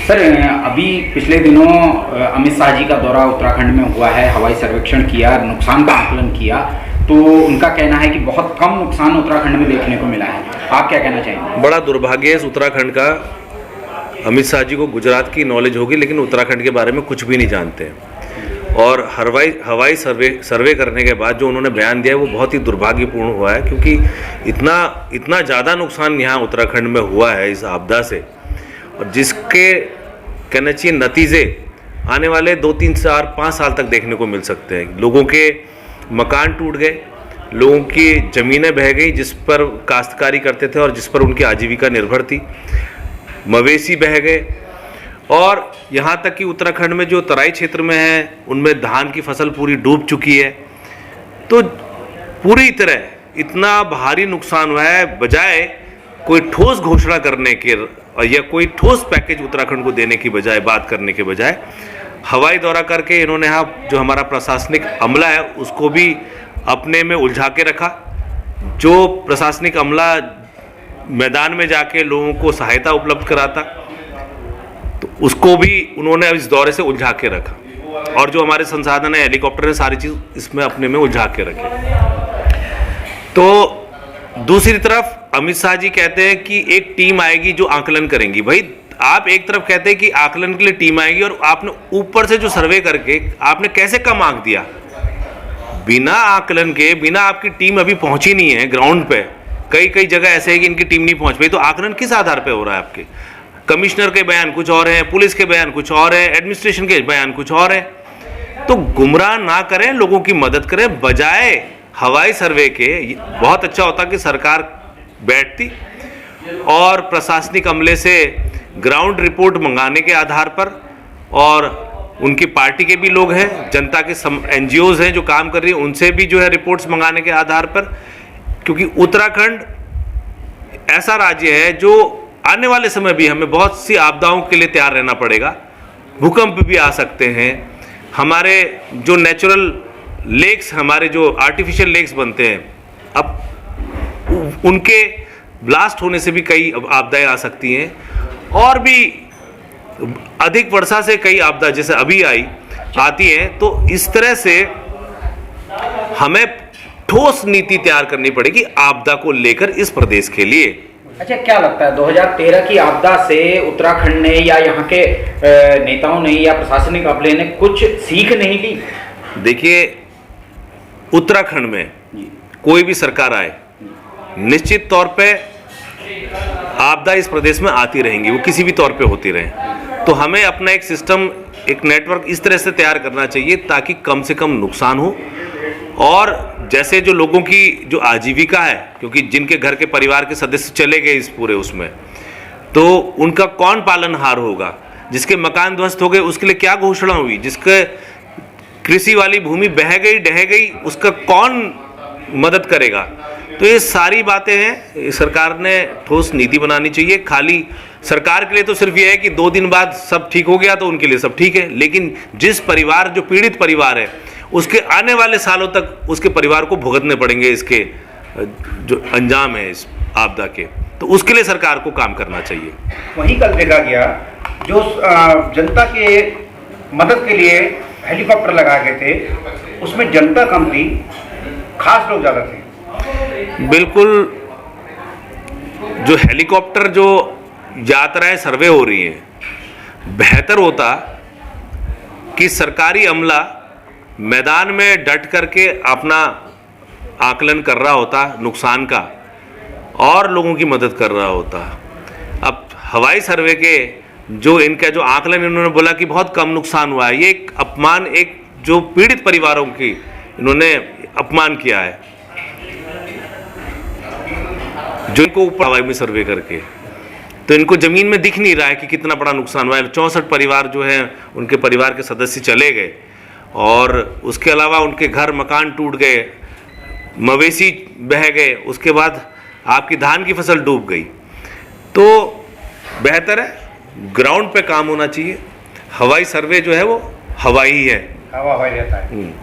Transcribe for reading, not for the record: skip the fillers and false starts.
Sir, अभी पिछले दिनों अमित शाह जी का दौरा उत्तराखंड में हुआ है, हवाई सर्वेक्षण किया, नुकसान का आकलन किया, तो उनका कहना है कि बहुत कम नुकसान उत्तराखंड में देखने को मिला है। आप क्या कहना चाहेंगे? बड़ा दुर्भाग्य है इस उत्तराखंड का। अमित शाह जी को गुजरात की नॉलेज होगी लेकिन उत्तराखंड के बारे में कुछ भी नहीं जानते हैं। और हवाई सर्वे करने के बाद जो उन्होंने बयान दिया है वो बहुत ही दुर्भाग्यपूर्ण हुआ है, क्योंकि इतना ज़्यादा नुकसान यहाँ उत्तराखंड में हुआ है इस आपदा से, और जिसके कहना चाहिए नतीजे आने वाले 2, 3, 4, 5 साल तक देखने को मिल सकते हैं। लोगों के मकान टूट गए, लोगों की ज़मीनें बह गई जिस पर काश्तकारी करते थे और जिस पर उनकी आजीविका निर्भर थी, मवेशी बह गए, और यहाँ तक कि उत्तराखंड में जो तराई क्षेत्र में है उनमें धान की फसल पूरी डूब चुकी है। तो पूरी तरह इतना भारी नुकसान हुआ है, बजाय कोई ठोस घोषणा करने के या कोई ठोस पैकेज उत्तराखंड को देने की बजाय, बात करने के बजाय हवाई दौरा करके इन्होंने यहाँ जो हमारा प्रशासनिक अमला है उसको भी अपने में उलझा के रखा। जो प्रशासनिक अमला मैदान में जाके लोगों को सहायता उपलब्ध कराता, तो उसको भी उन्होंने इस दौरे से उलझा के रखा, और जो हमारे संसाधन है, हेलीकॉप्टर है, सारी चीज़ इसमें अपने में उलझा के रखे। तो दूसरी तरफ अमित शाह जी कहते हैं कि एक टीम आएगी जो आकलन करेंगी। भाई, आप एक तरफ कहते हैं कि आकलन के लिए टीम आएगी, और आपने ऊपर से जो सर्वे करके आपने कैसे कम आंक दिया? बिना आकलन के, बिना आपकी टीम अभी पहुंची नहीं है ग्राउंड पे, कई जगह ऐसे है कि इनकी टीम नहीं पहुंच पाई, तो आकलन किस आधार पे हो रहा है? आपके कमिश्नर के बयान कुछ और हैं, पुलिस के बयान कुछ और है, एडमिनिस्ट्रेशन के बयान कुछ और है। तो गुमराह ना करें, लोगों की मदद करें, बजाय हवाई सर्वे के। बहुत अच्छा होता कि सरकार बैठती और प्रशासनिक अमले से ग्राउंड रिपोर्ट मंगाने के आधार पर, और उनकी पार्टी के भी लोग हैं, जनता के NGOs हैं जो काम कर रही है, उनसे भी जो है रिपोर्ट्स मंगाने के आधार पर, क्योंकि उत्तराखंड ऐसा राज्य है जो आने वाले समय भी हमें बहुत सी आपदाओं के लिए तैयार रहना पड़ेगा। भूकंप भी आ सकते हैं, हमारे जो नेचुरल लेक्स, हमारे जो आर्टिफिशियल लेक्स बनते हैं, अब उनके ब्लास्ट होने से भी कई आपदाएं आ सकती हैं, और भी अधिक वर्षा से कई आपदा जैसे अभी आती हैं। तो इस तरह से हमें ठोस नीति तैयार करनी पड़ेगी आपदा को लेकर इस प्रदेश के लिए। अच्छा, क्या लगता है 2013 की आपदा से उत्तराखंड ने या यहाँ के नेताओं ने या प्रशासनिक अमले ने कुछ सीख नहीं ली? देखिए, उत्तराखंड में कोई भी सरकार आए, निश्चित तौर पे आपदा इस प्रदेश में आती रहेंगी, वो किसी भी तौर पे होती रहे। तो हमें अपना एक सिस्टम, एक नेटवर्क इस तरह से तैयार करना चाहिए ताकि कम से कम नुकसान हो, और जैसे जो लोगों की जो आजीविका है, क्योंकि जिनके घर के परिवार के सदस्य चले गए इस पूरे उसमें, तो उनका कौन पालनहार होगा? जिसके मकान ध्वस्त हो गए उसके लिए क्या घोषणा हुई? जिसके कृषि वाली भूमि बह गई, ढह गई, उसका कौन मदद करेगा? तो ये सारी बातें हैं, सरकार ने ठोस नीति बनानी चाहिए। खाली सरकार के लिए तो सिर्फ ये है कि 2 दिन बाद सब ठीक हो गया तो उनके लिए सब ठीक है, लेकिन जिस परिवार, जो पीड़ित परिवार है, उसके आने वाले सालों तक उसके परिवार को भुगतने पड़ेंगे इसके जो अंजाम है इस आपदा के। तो उसके लिए सरकार को काम करना चाहिए। वहीं कल देखा गया जो जनता के मदद के लिए हेलीकॉप्टर लगाए गए थे, उसमें जनता कम थी, खास लोग ज़्यादा थे। बिल्कुल, जो हेलीकॉप्टर जो यात्राएं सर्वे हो रही हैं, बेहतर होता कि सरकारी अमला मैदान में डट करके अपना आकलन कर रहा होता नुकसान का, और लोगों की मदद कर रहा होता। अब हवाई सर्वे के जो इनका जो आकलन इन्होंने बोला कि बहुत कम नुकसान हुआ है, ये एक अपमान, एक जो पीड़ित परिवारों की इन्होंने अपमान किया है, जो इनको ऊपर हवाई में सर्वे करके। तो इनको ज़मीन में दिख नहीं रहा है कि कितना बड़ा नुकसान हुआ है। 64 परिवार जो हैं, उनके परिवार के सदस्य चले गए, और उसके अलावा उनके घर मकान टूट गए, मवेशी बह गए, उसके बाद आपकी धान की फसल डूब गई। तो बेहतर है ग्राउंड पे काम होना चाहिए। हवाई सर्वे जो है वो हवाई ही है, हवा हवाई रहता है।